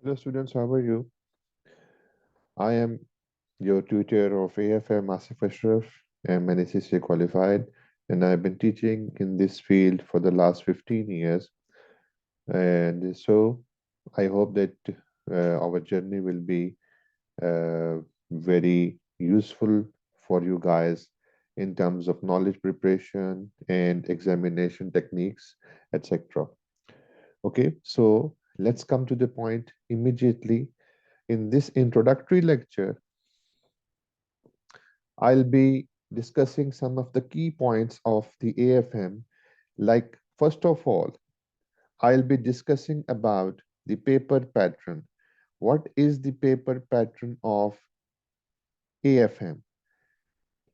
Hello students, how are you? I am your tutor of AFM Asif Ashraf. I'm an ACCA qualified and I've been teaching in this field for the last 15 years. And so I hope that our journey will be very useful for you guys in terms of knowledge preparation and examination techniques, etc. Okay, so let's come to the point immediately. In this introductory lecture, I'll be discussing some of the key points of the AFM. Like, first of all, I'll be discussing about the paper pattern. What is the paper pattern of AFM?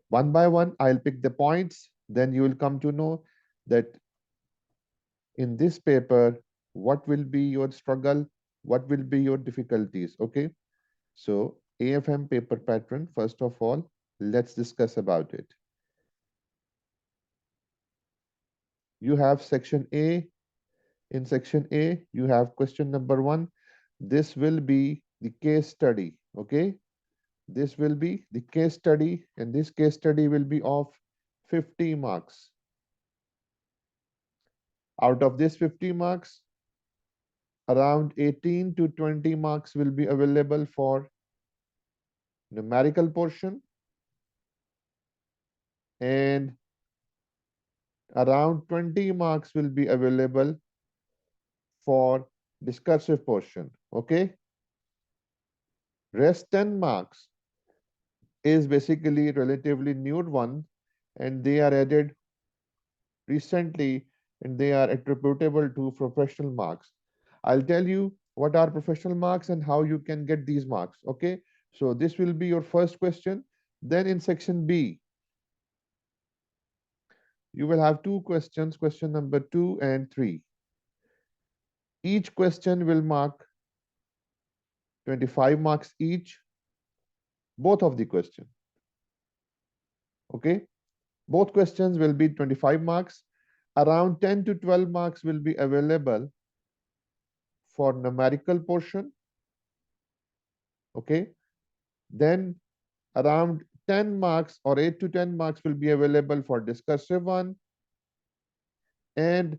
One by one, I'll pick the points. Then you will come to know that in this paper, what will be your struggle, what will be your difficulties. Okay. So, AFM paper pattern, first of all, let's discuss about it. You have section A. In section A, you have question number 1. This will be the case study. Okay. This will be the case study, and this case study will be of 50 marks. Out of this 50 marks, around 18 to 20 marks will be available for numerical portion, and around 20 marks will be available for discursive portion. Okay. Rest 10 marks is basically relatively new one, and they are added recently and they are attributable to professional marks. I'll tell you what are professional marks and how you can get these marks. Okay, so this will be your first question. Then in section B, you will have two questions, question number 2 and 3. Each question will mark 25 marks each, both of the question. Okay, both questions will be 25 marks. Around 10 to 12 marks will be available for numerical portion. Okay, then around 10 marks or 8 to 10 marks will be available for discursive one, and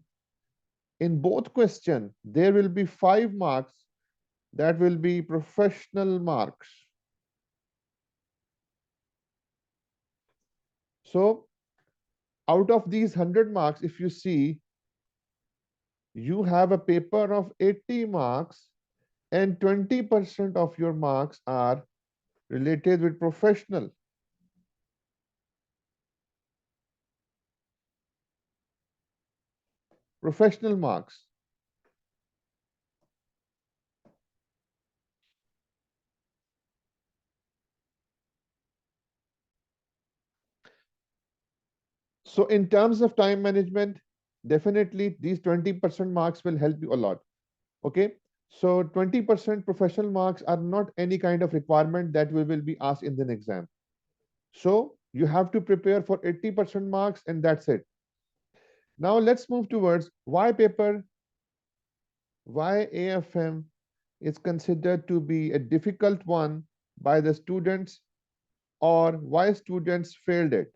in both question there will be 5 marks that will be professional marks. So out of these 100 marks, if you see, you have a paper of 80 marks and 20% of your marks are related with professional marks. So in terms of time management, definitely these 20% marks will help you a lot. Okay, so 20% professional marks are not any kind of requirement that will be asked in the exam. So you have to prepare for 80% marks and that's it. Now let's move towards why AFM is considered to be a difficult one by the students, or why students failed it.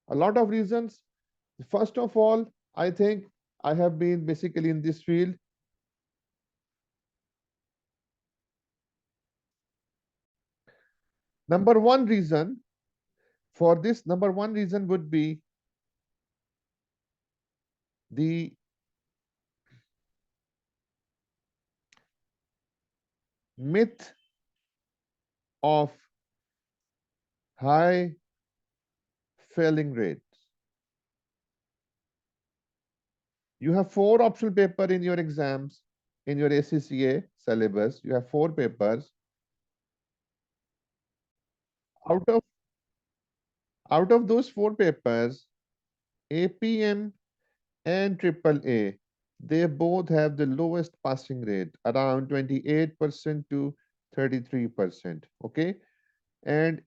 A lot of reasons. First of all, I think I have been basically in this field. Number one reason for this, number one reason would be the myth of high failing rates. You have 4 optional paper in your exams, in your ACCA syllabus. You have 4 papers. Out of those 4 papers, APM and Triple A, they both have the lowest passing rate, around 28% to 33%. Okay, and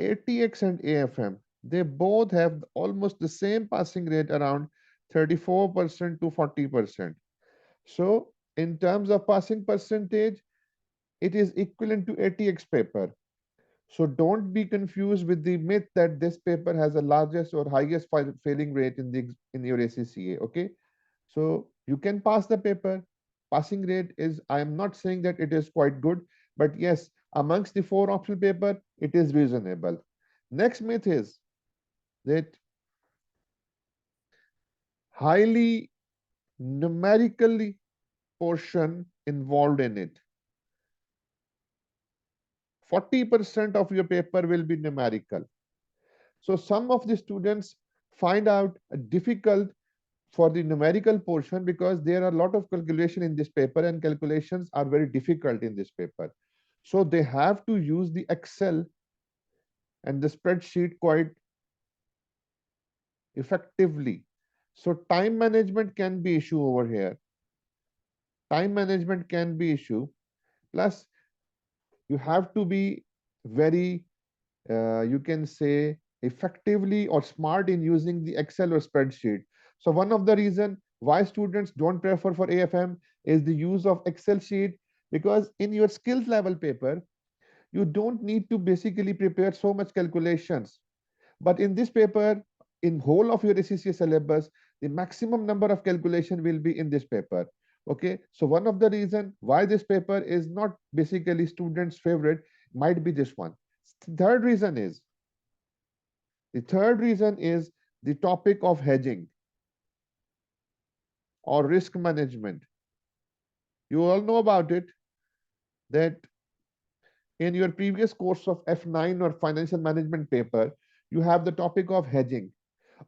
ATX and AFM, they both have almost the same passing rate, around 34% to 40%. So In terms of passing percentage, it is equivalent to 80x paper. So don't be confused with the myth that this paper has the largest or highest failing rate in the in your ACCA. Okay, so you can pass the paper. Passing rate is, I am not saying that it is quite good, but yes, amongst the four optional paper, it is reasonable. Next myth is that highly numerically portion involved in it. 40% of your paper will be numerical. So some of the students find out difficult for the numerical portion because there are a lot of calculation in this paper and calculations are very difficult in this paper. So they have to use the Excel and the spreadsheet quite effectively. So time management can be issue over here. Time management can be issue. Plus, you have to be very, you can say, effectively or smart in using the Excel or spreadsheet. So one of the reason why students don't prefer for AFM is the use of Excel sheet, because in your skills level paper, you don't need to basically prepare so much calculations. But in this paper, in whole of your ACCA syllabus, the maximum number of calculation will be in this paper. Okay, so one of the reason why this paper is not basically students' favorite might be this one. Third reason is the third reason is the topic of hedging or risk management. You all know about it that in your previous course of F9 or financial management paper, you have the topic of hedging.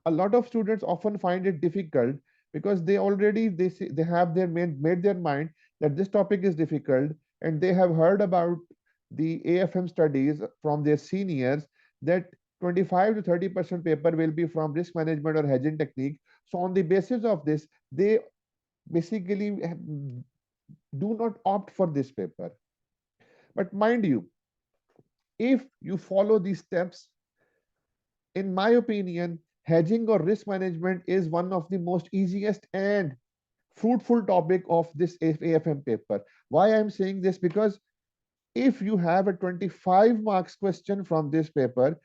A lot of students often find it difficult because they already they have made their mind that this topic is difficult, and they have heard about the AFM studies from their seniors that 25 to 30% paper will be from risk management or hedging technique. So on the basis of this, they basically do not opt for this paper. But mind you, if you follow these steps, in my opinion, hedging or risk management is one of the most easiest and fruitful topic of this AFM paper. Why I'm saying this? Because if you have a 25 marks question from this paper,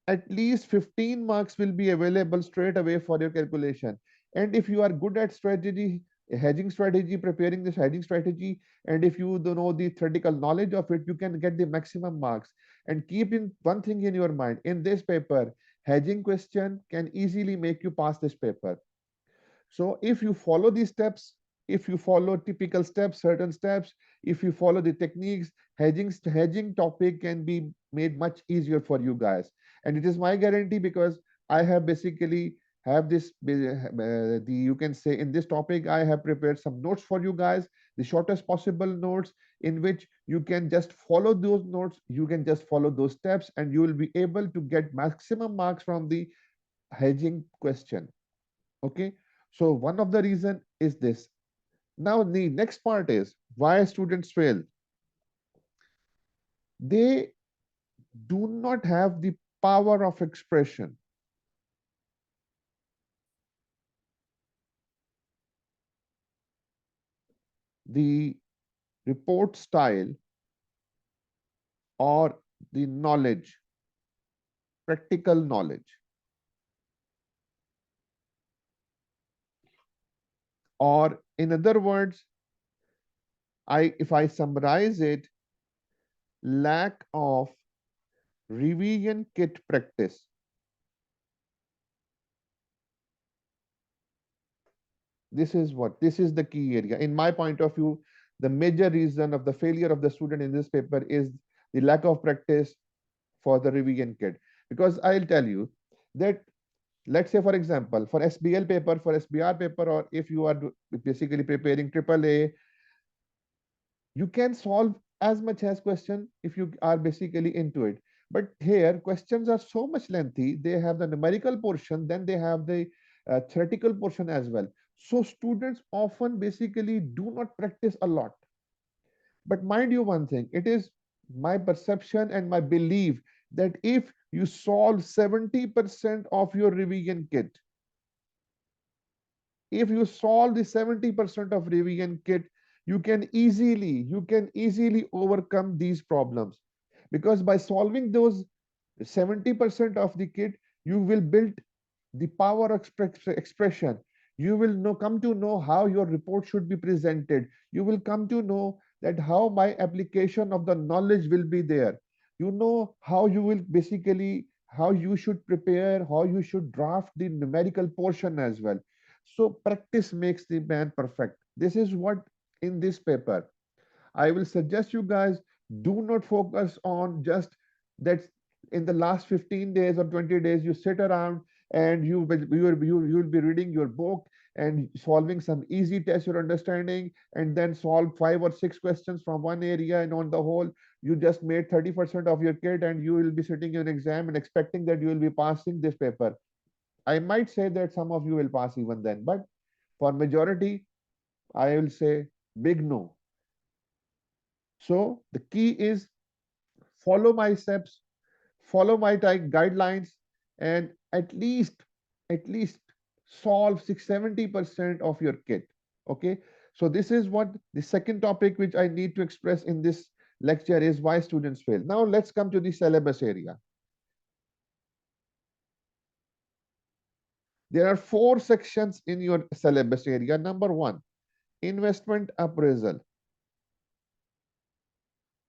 at least 15 marks will be available straight away for your calculation. And if you are good at strategy, hedging strategy, preparing this hedging strategy, and if you don't know the theoretical knowledge of it, you can get the maximum marks. And keep in one thing in your mind, in this paper, hedging question can easily make you pass this paper. So if you follow these steps, if you follow typical steps, certain steps, if you follow the techniques, hedging topic can be made much easier for you guys. And it is my guarantee because I have basically have this the you can say in this topic I have prepared some notes for you guys, the shortest possible notes in which you can just follow those notes, you can just follow those steps, and you will be able to get maximum marks from the hedging question. Okay, so one of the reason is this. Now the next part is why students fail. They do not have the power of expression, the report style, or the knowledge, practical knowledge, or in other words, I if I summarize it, lack of revision kit practice. This is the key area in my point of view. The major reason of the failure of the student in this paper is the lack of practice for the revision kit. Because I'll tell you that, let's say for example, for SBL paper, for SBR paper, or if you are basically preparing AAA, you can solve as much as question if you are basically into it. But here questions are so much lengthy, they have the numerical portion, then they have the theoretical portion as well. So students often basically do not practice a lot. But mind you one thing, it is my perception and my belief that if you solve 70% of your revision kit, if you solve the 70% of revision kit, you can easily overcome these problems, because by solving those 70% of the kit, you will build the power of expression. You will come to know how your report should be presented. You will come to know that how my application of the knowledge will be there. You know how you will basically, how you should prepare, how you should draft the numerical portion as well. So practice makes the man perfect. This is what in this paper I will suggest you guys, do not focus on just that in the last 15 days or 20 days you sit around and you will be reading your book and solving some easy test you're understanding, and then solve 5 or 6 questions from one area, and on the whole you just made 30% of your kit, and you will be sitting in an exam and expecting that you will be passing this paper. I might say that some of you will pass even then, but for majority I will say big no. So the key is follow my steps, follow my guidelines, and at least solve 670% of your kit. Okay. So this is what the second topic which I need to express in this lecture is why students fail. Now let's come to the syllabus area. There are 4 sections in your syllabus area. Number one, investment appraisal.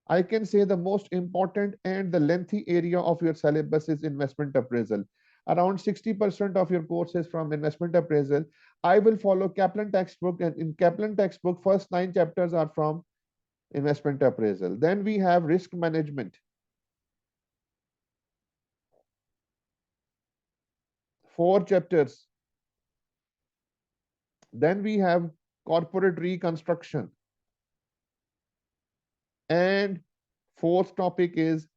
I can say the most important and the lengthy area of your syllabus is investment appraisal. Around 60% of your course is from investment appraisal. I will follow Kaplan textbook, and in Kaplan textbook, first 9 chapters are from investment appraisal. Then we have risk management, 4 chapters. Then we have corporate reconstruction, and fourth topic is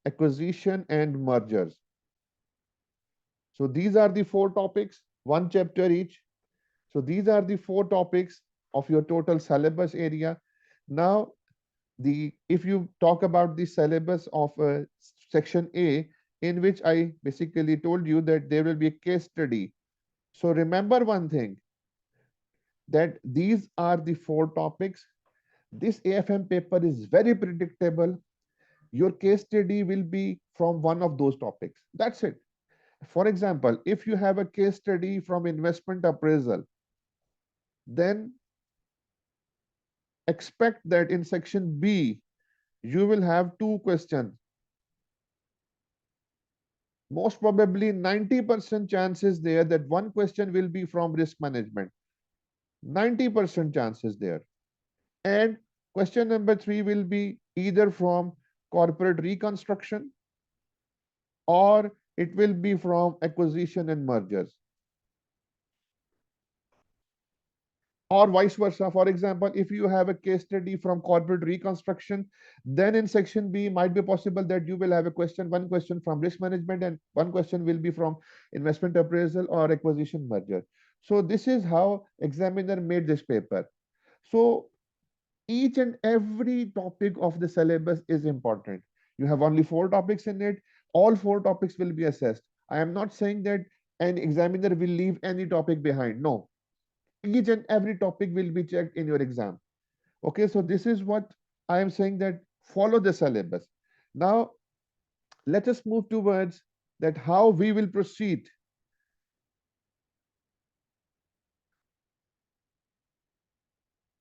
acquisition and mergers. So these are the 4 topics, 1 chapter each. So these are the 4 topics of your total syllabus area. Now, the if you talk about the syllabus of section A, in which I basically told you that there will be a case study. So remember one thing, that these are the 4 topics. This AFM paper is very predictable. Your case study will be from one of those topics. That's it. For example, if you have a case study from investment appraisal, then expect that in section B, you will have 2 questions. Most probably 90% chances there that one question will be from risk management. 90% chances there. And question number 3 will be either from corporate reconstruction, or it will be from acquisition and mergers, or vice versa. For example, if you have a case study from corporate reconstruction, then in section B might be possible that you will have one question from risk management, and one question will be from investment appraisal or acquisition merger. So this is how examiner made this paper. So each and every topic of the syllabus is important. You have only 4 topics in it. All 4 topics will be assessed. I am not saying that an examiner will leave any topic behind. No, each and every topic will be checked in your exam. Okay, so this is what I am saying, that follow the syllabus. Now let us move towards that how we will proceed.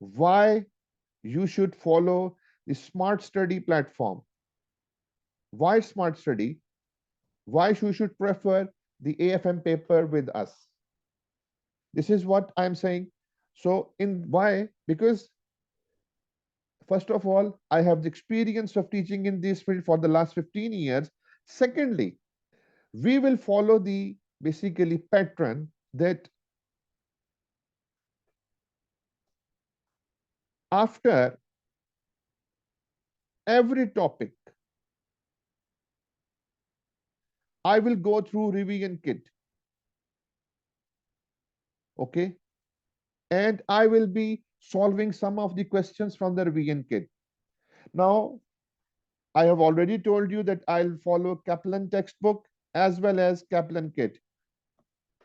Why you should follow the smart study platform. Why smart study? Why you should prefer the AFM paper with us. This is what I'm saying. So in why? Because first of all, I have the experience of teaching in this field for the last 15 years. Secondly, we will follow the basically pattern that after every topic, I will go through revision kit. Okay. And I will be solving some of the questions from the revision kit. Now, I have already told you that I'll follow Kaplan textbook as well as Kaplan kit.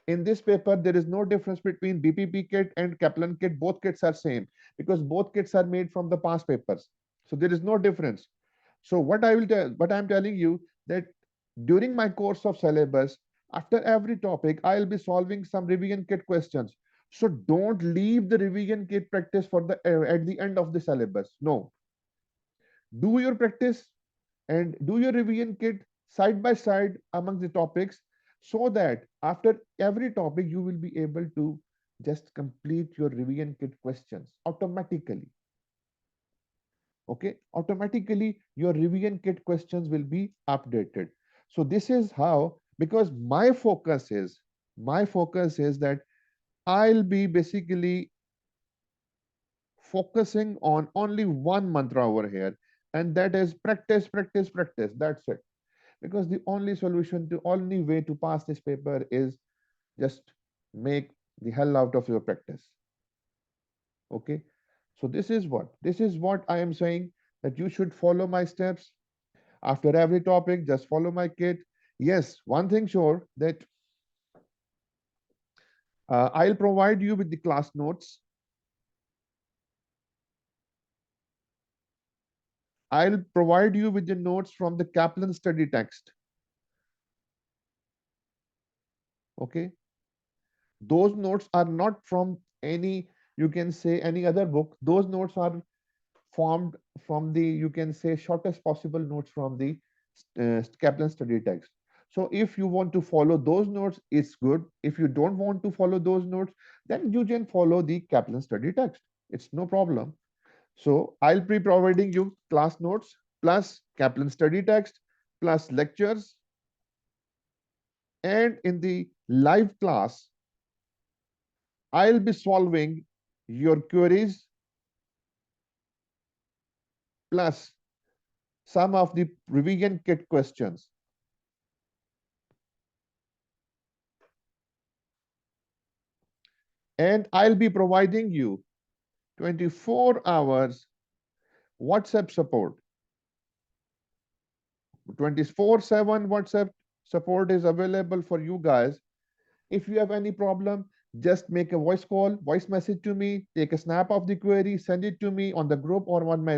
In this paper, there is no difference between BPP kit and Kaplan kit. Both kits are same because both kits are made from the past papers. So there is no difference. So what I'm telling you that during my course of syllabus, after every topic, I'll be solving some revision kit questions. So don't leave the revision kit practice for the at the end of the syllabus. No, do your practice and do your revision kit side by side among the topics so that after every topic you will be able to just complete your revision kit questions automatically. Okay, automatically your revision kit questions will be updated. So this is how, because my focus is that I'll be basically focusing on only one mantra over here, and that is practice, practice, practice. That's it. Because the only solution, the only way to pass this paper is just make the hell out of your practice. Okay, so this is what I am saying, that you should follow my steps after every topic. Just follow my kit. Yes, one thing sure, that I'll provide you with the class notes. I'll provide you with the notes from the Kaplan study text. Okay, those notes are not from any, you can say, any other book. Those notes are formed from the, you can say, shortest possible notes from the Kaplan study text. So if you want to follow those notes, it's good. If you don't want to follow those notes, then you can follow the Kaplan study text. It's no problem. So I'll be providing you class notes plus Kaplan study text plus lectures, and in the live class I'll be solving your queries plus some of the revision kit questions. And I'll be providing you 24 hours WhatsApp support. 24/7 WhatsApp support is available for you guys. If you have any problem, just make a voice call, voice message to me, take a snap of the query, send it to me on the group or on my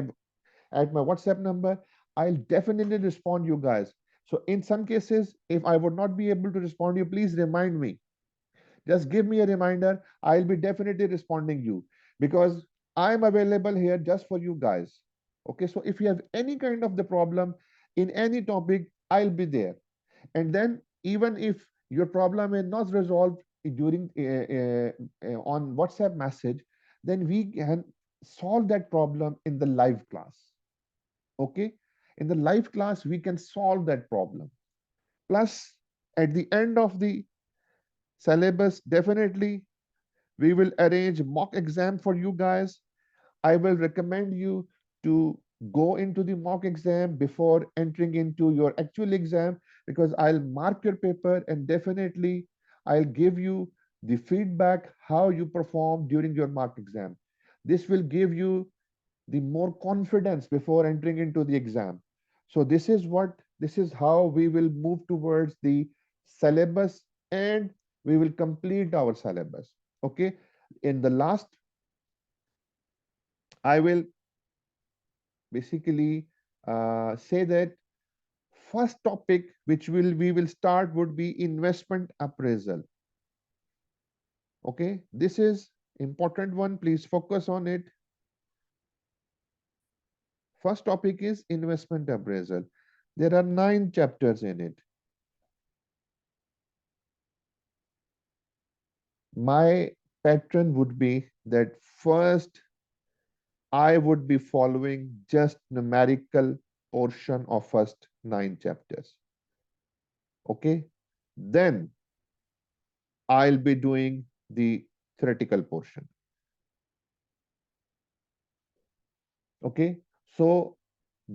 at my WhatsApp number. I'll definitely respond you guys. So in some cases, if I would not be able to respond you, please remind me. Just give me a reminder. I'll be definitely responding you because I'm available here just for you guys. Okay, so if you have any kind of the problem in any topic, I'll be there. And then even if your problem is not resolved during on WhatsApp message, then we can solve that problem in the live class. Okay, in the live class we can solve that problem. Plus, at the end of the syllabus, definitely we will arrange mock exam for you guys. I will recommend you to go into the mock exam before entering into your actual exam, because I'll mark your paper and definitely I'll give you the feedback how you perform during your mock exam. This will give you the more confidence before entering into the exam. So this is how we will move towards the syllabus, and we will complete our syllabus. Okay, in the last, I will basically say that first topic which will we will start would be investment appraisal. Okay, this is important one, please focus on it. First topic is investment appraisal. There are 9 chapters in it. My pattern would be that first I would be following just numerical portion of first 9 chapters. Okay, then I'll be doing the theoretical portion. Okay, so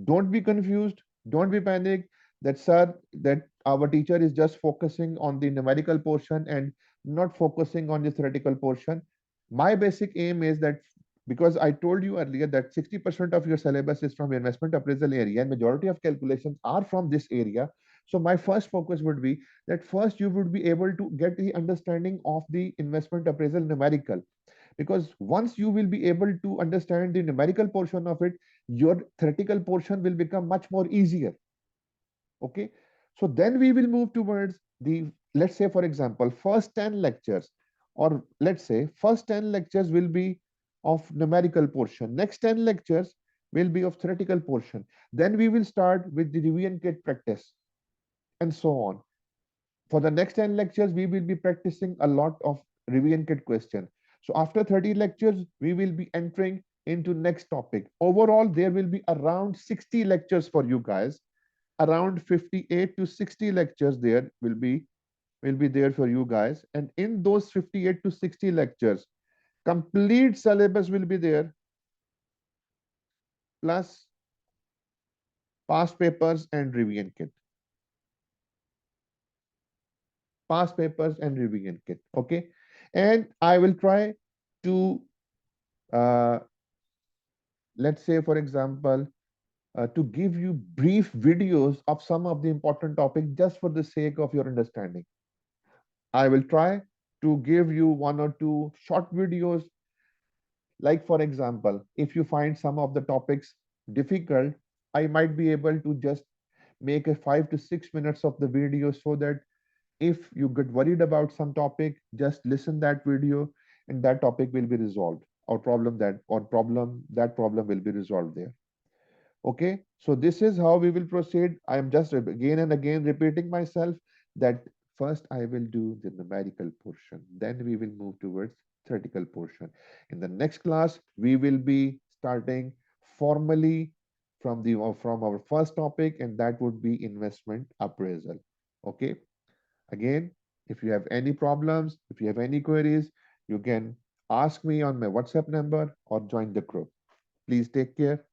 don't be confused, don't be panicked that sir, that our teacher is just focusing on the numerical portion and not focusing on the theoretical portion. My basic aim is that, because I told you earlier that 60% of your syllabus is from investment appraisal area and majority of calculations are from this area. So my first focus would be that first you would be able to get the understanding of the investment appraisal numerical, because once you will be able to understand the numerical portion of it, your theoretical portion will become much more easier. Okay, so then we will move towards the, let's say for example, first 10 lectures, or let's say first 10 lectures will be of numerical portion, next 10 lectures will be of theoretical portion, then we will start with the review and kit practice, and so on. For the next 10 lectures we will be practicing a lot of review and kit question. So after 30 lectures we will be entering into next topic. Overall there will be around 60 lectures for you guys, around 58 to 60 lectures there will be there for you guys, and in those 58 to 60 lectures complete syllabus will be there, plus past papers and revision kit, past papers and revision kit. Okay, and I will try to uh, let's say for example, to give you brief videos of some of the important topics just for the sake of your understanding. I will try to give you one or two short videos. Like, for example, if you find some of the topics difficult, I might be able to just make a 5 to 6 minutes of the video, so that if you get worried about some topic, just listen that video and that topic will be resolved, or that problem will be resolved there. Okay, so this is how we will proceed. I am just again and again repeating myself that first I will do the numerical portion, then we will move towards theoretical portion. In the next class, we will be starting formally from our first topic, and that would be investment appraisal. Okay, again, if you have any problems, if you have any queries, you can ask me on my WhatsApp number or join the group. Please take care.